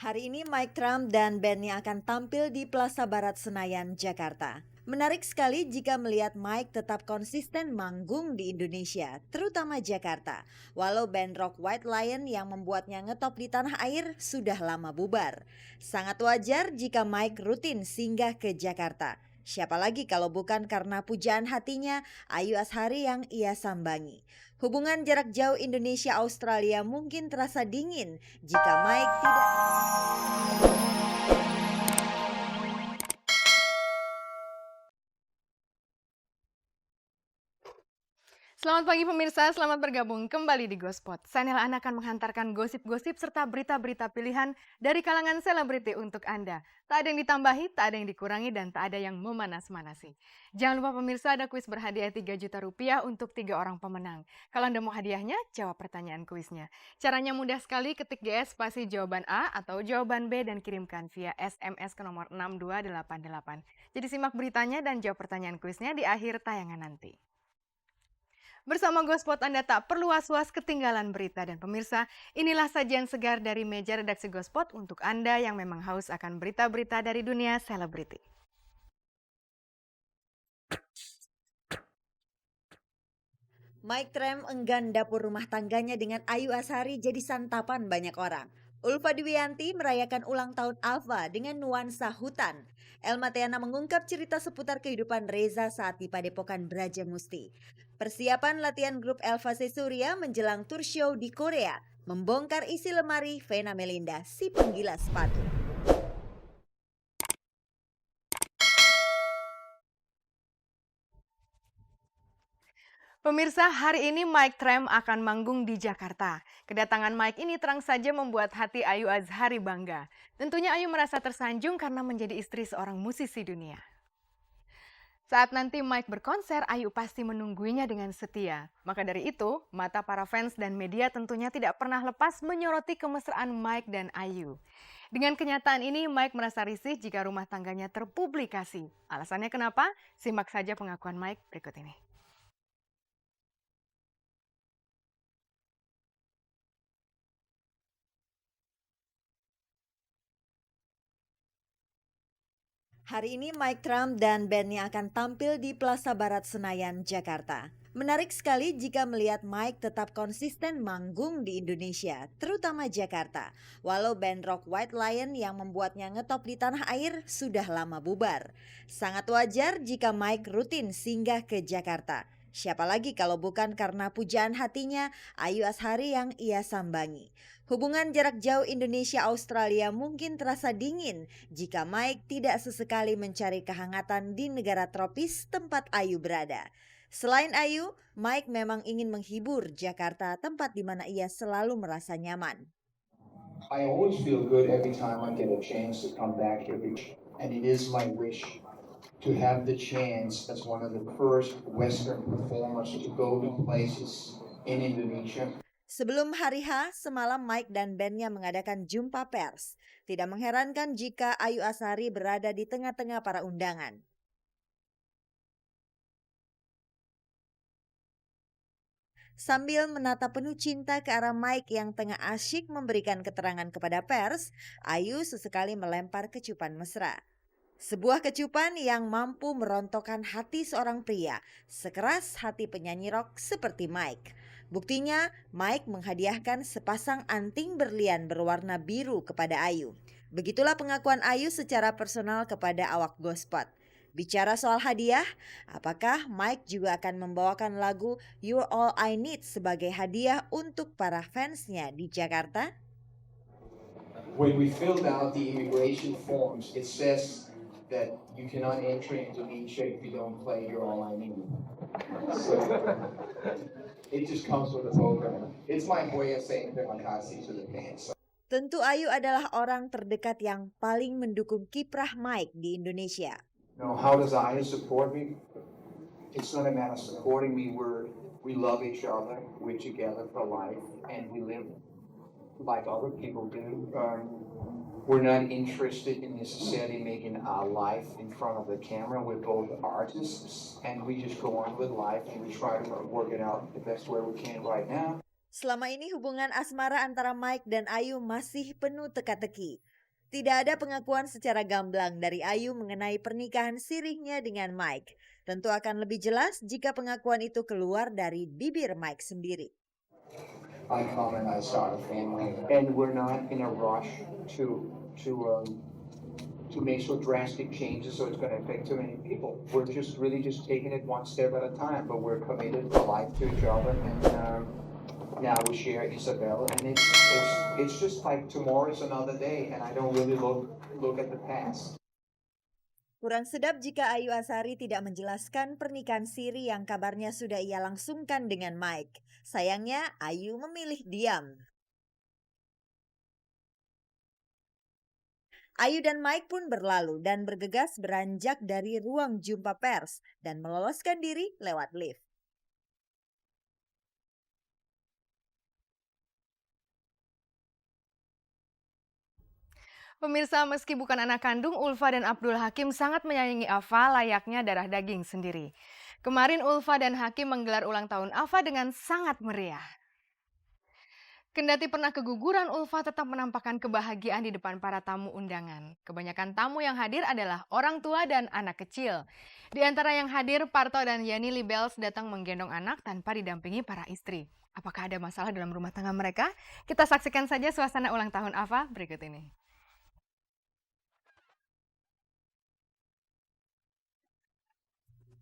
Hari ini Mike Trump dan bandnya akan tampil di Plaza Barat Senayan, Jakarta. Menarik sekali jika melihat Mike tetap konsisten manggung di Indonesia, terutama Jakarta. Walau band rock White Lion yang membuatnya ngetop di tanah air sudah lama bubar. Sangat wajar jika Mike rutin singgah ke Jakarta. Siapa lagi kalau bukan karena pujaan hatinya Ayu Azhari yang ia sambangi. Hubungan jarak jauh Indonesia-Australia mungkin terasa dingin jika Mike tidak. Selamat pagi pemirsa, selamat bergabung kembali di Gospot. Channel Anda akan menghantarkan gosip-gosip serta berita-berita pilihan dari kalangan selebriti untuk Anda. Tak ada yang ditambahi, tak ada yang dikurangi, dan tak ada yang memanas-manasi. Jangan lupa pemirsa ada kuis berhadiah 3 juta rupiah untuk 3 orang pemenang. Kalau Anda mau hadiahnya, jawab pertanyaan kuisnya. Caranya mudah sekali, ketik GS spasi jawaban A atau jawaban B dan kirimkan via SMS ke nomor 6288. Jadi simak beritanya dan jawab pertanyaan kuisnya di akhir tayangan nanti. Bersama Gospot Anda tak perlu was-was ketinggalan berita dan pemirsa, inilah sajian segar dari meja redaksi Gospot untuk Anda yang memang haus akan berita-berita dari dunia selebriti. Mike Trump enggan dapur rumah tangganya dengan Ayu Azhari jadi santapan banyak orang. Ulfa Dwiyanti merayakan ulang tahun Alfa dengan nuansa hutan. Elma Teana mengungkap cerita seputar kehidupan Reza saat di Padepokan Brajamusti. Persiapan latihan grup Elva Surya menjelang tour show di Korea. Membongkar isi lemari Vena Melinda, si penggila sepatu. Pemirsa, hari ini Mike Trump akan manggung di Jakarta. Kedatangan Mike ini terang saja membuat hati Ayu Azhari bangga. Tentunya Ayu merasa tersanjung karena menjadi istri seorang musisi dunia. Saat nanti Mike berkonser, Ayu pasti menungguinya dengan setia. Maka dari itu, mata para fans dan media tentunya tidak pernah lepas menyoroti kemesraan Mike dan Ayu. Dengan kenyataan ini, Mike merasa risih jika rumah tangganya terpublikasi. Alasannya kenapa? Simak saja pengakuan Mike berikut ini. Hari ini Mike Trump dan bandnya akan tampil di Plaza Barat Senayan, Jakarta. Menarik sekali jika melihat Mike tetap konsisten manggung di Indonesia, terutama Jakarta. Walau band rock White Lion yang membuatnya ngetop di tanah air sudah lama bubar. Sangat wajar jika Mike rutin singgah ke Jakarta. Siapa lagi kalau bukan karena pujaan hatinya Ayu Azhari yang ia sambangi. Hubungan jarak jauh Indonesia-Australia mungkin terasa dingin jika Mike tidak sesekali mencari kehangatan di negara tropis tempat Ayu berada. Selain Ayu, Mike memang ingin menghibur Jakarta, tempat di mana ia selalu merasa nyaman. I always feel good every time I get a chance to come back here, and it is my wish to have the chance as one of the first Western performers to go to places in Indonesia. Sebelum hari H, semalam Mike dan bandnya mengadakan jumpa pers. Tidak mengherankan jika Ayu Azhari berada di tengah-tengah para undangan. Sambil menatap penuh cinta ke arah Mike yang tengah asyik memberikan keterangan kepada pers, Ayu sesekali melempar kecupan mesra. Sebuah kecupan yang mampu merontokkan hati seorang pria, sekeras hati penyanyi rock seperti Mike. Buktinya, Mike menghadiahkan sepasang anting berlian berwarna biru kepada Ayu. Begitulah pengakuan Ayu secara personal kepada awak Gospot. Bicara soal hadiah, apakah Mike juga akan membawakan lagu You're All I Need sebagai hadiah untuk para fansnya di Jakarta? When we filled out the immigration forms, it says that you cannot enter Indonesia if you don't play You're All I Need. So it just comes with the program. It's my way of saying terima kasih to the fans. Tentu Ayu adalah orang terdekat yang paling mendukung kiprah Mike di Indonesia. Now, how does Aya support me? It's not a matter of supporting me. We love each other. We're together for life, and we live like other people do. We're not interested in necessarily making our life in front of the camera. We're both artists, and we just go on with life, and we try to work it out the best way we can right now. Selama ini hubungan asmara antara Mike dan Ayu masih penuh teka-teki. Tidak ada pengakuan secara gamblang dari Ayu mengenai pernikahan sirihnya dengan Mike. Tentu akan lebih jelas jika pengakuan itu keluar dari bibir Mike sendiri. I come and I start a family, and we're not in a rush to to make so drastic changes so it's going to affect too many people. We're just really just taking it one step at a time, but we're committed for life to each other, and now we share Isabel, and it's just like tomorrow is another day, and I don't really look at the past. Kurang sedap jika Ayu Azhari tidak menjelaskan pernikahan siri yang kabarnya sudah ia langsungkan dengan Mike. Sayangnya, Ayu memilih diam. Ayu dan Mike pun berlalu dan bergegas beranjak dari ruang jumpa pers dan meloloskan diri lewat lift. Pemirsa, meski bukan anak kandung, Ulfa dan Abdul Hakim sangat menyayangi Afa layaknya darah daging sendiri. Kemarin Ulfa dan Hakim menggelar ulang tahun Afa dengan sangat meriah. Kendati pernah keguguran, Ulfa tetap menampakkan kebahagiaan di depan para tamu undangan. Kebanyakan tamu yang hadir adalah orang tua dan anak kecil. Di antara yang hadir, Parto dan Yani Libels datang menggendong anak tanpa didampingi para istri. Apakah ada masalah dalam rumah tangga mereka? Kita saksikan saja suasana ulang tahun Afa berikut ini.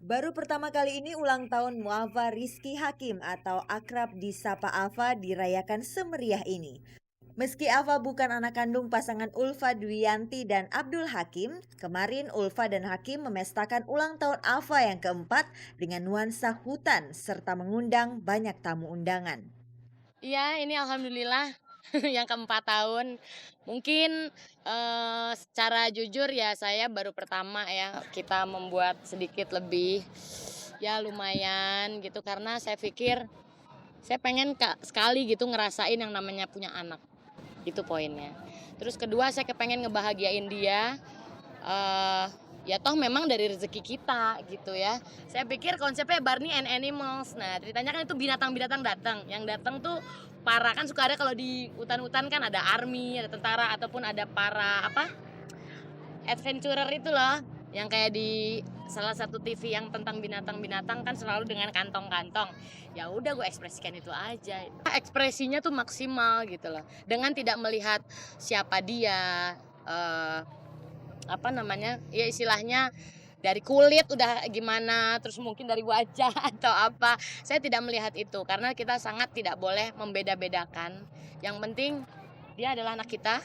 Baru pertama kali ini ulang tahun Mu'afa Rizky Hakim atau akrab disapa Afa dirayakan semeriah ini. Meski Afa bukan anak kandung pasangan Ulfa Dwiyanti dan Abdul Hakim, kemarin Ulfa dan Hakim memestakan ulang tahun Afa yang keempat dengan nuansa hutan serta mengundang banyak tamu undangan. Iya, ini alhamdulillah yang keempat tahun. Mungkin secara jujur ya saya baru pertama ya kita membuat sedikit lebih ya lumayan gitu karena saya pikir saya pengen sekali gitu ngerasain yang namanya punya anak. Itu poinnya. Terus kedua saya kepengen ngebahagiain dia. Ya toh memang dari rezeki kita gitu ya. Saya pikir konsepnya Barney and Animals. Nah ceritanya kan itu binatang-binatang datang. Yang datang tuh para kan suka ada kalau di hutan-hutan kan ada army, ada tentara ataupun ada para adventurer itu loh. Yang kayak di salah satu TV yang tentang binatang-binatang kan selalu dengan kantong-kantong. Ya udah gue ekspresikan itu aja. Ekspresinya tuh maksimal gitu loh. Dengan tidak melihat siapa dia, ya istilahnya dari kulit udah gimana, terus mungkin dari wajah atau apa. Saya tidak melihat itu karena kita sangat tidak boleh membeda-bedakan. Yang penting dia adalah anak kita.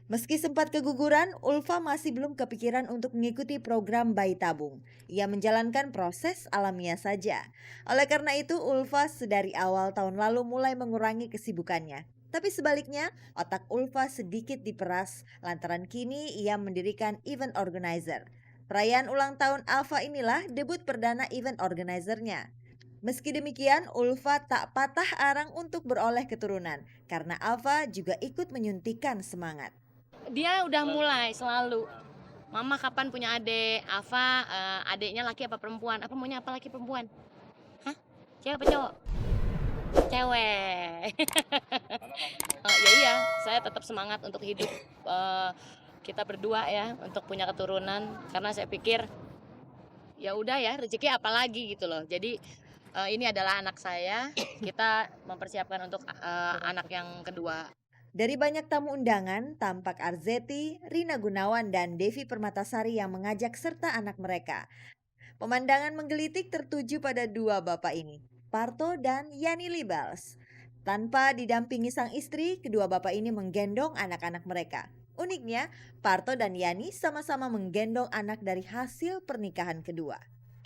Meski sempat keguguran, Ulfa masih belum kepikiran untuk mengikuti program bayi tabung. Ia menjalankan proses alamiah saja. Oleh karena itu, Ulfa sedari awal tahun lalu mulai mengurangi kesibukannya. Tapi sebaliknya, otak Ulfa sedikit diperas lantaran kini ia mendirikan event organizer. Perayaan ulang tahun Alfa inilah debut perdana event organizernya. Meski demikian, Ulfa tak patah arang untuk beroleh keturunan karena Alfa juga ikut menyuntikkan semangat. Dia udah mulai selalu, Mama kapan punya adik? Alfa adiknya laki apa perempuan? Apa maunya apa laki perempuan? Hah? Cewek apa cowok? Cewek. Ya iya, saya tetap semangat untuk hidup kita berdua ya untuk punya keturunan karena saya pikir ya udah ya rezeki apalagi gitu loh. Jadi ini adalah anak saya, kita mempersiapkan untuk anak yang kedua. Dari banyak tamu undangan, tampak Arzeti, Rina Gunawan, dan Devi Permatasari yang mengajak serta anak mereka. Pemandangan menggelitik tertuju pada dua bapak ini, Parto dan Yani Libels. Tanpa didampingi sang istri, kedua bapak ini menggendong anak-anak mereka. Uniknya, Parto dan Yani sama-sama menggendong anak dari hasil pernikahan kedua.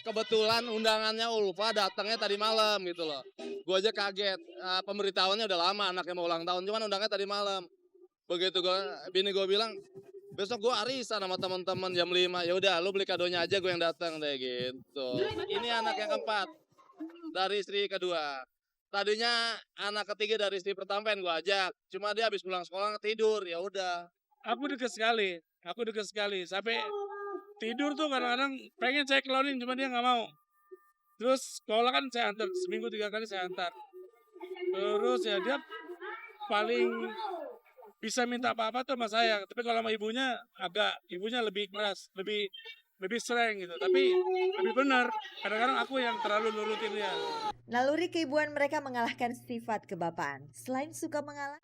Kebetulan undangannya Ulfa datangnya tadi malam gitu loh. Gue aja kaget, pemberitahuannya udah lama anaknya mau ulang tahun, cuman undangnya tadi malam. Begitu bini gue bilang, besok gue arisan sama teman-teman jam 5. Ya udah, lu beli kadonya aja, gue yang datang deh gitu. Ini anak yang keempat dari istri kedua. Tadinya anak ketiga dari istri pertama pengen gue ajak, cuma dia habis pulang sekolah tidur, ya udah. Aku deket sekali, sampai tidur tuh kadang-kadang pengen saya kelonin, cuma dia nggak mau. Terus sekolah kan saya antar, seminggu 3 kali saya antar. Terus ya dia paling bisa minta apa-apa tuh sama saya. Tapi kalau sama ibunya lebih keras, lebih sering gitu. Tapi lebih benar. Kadang-kadang aku yang terlalu nurutin dia. Naluri keibuan mereka mengalahkan sifat kebapaan. Selain suka mengalah,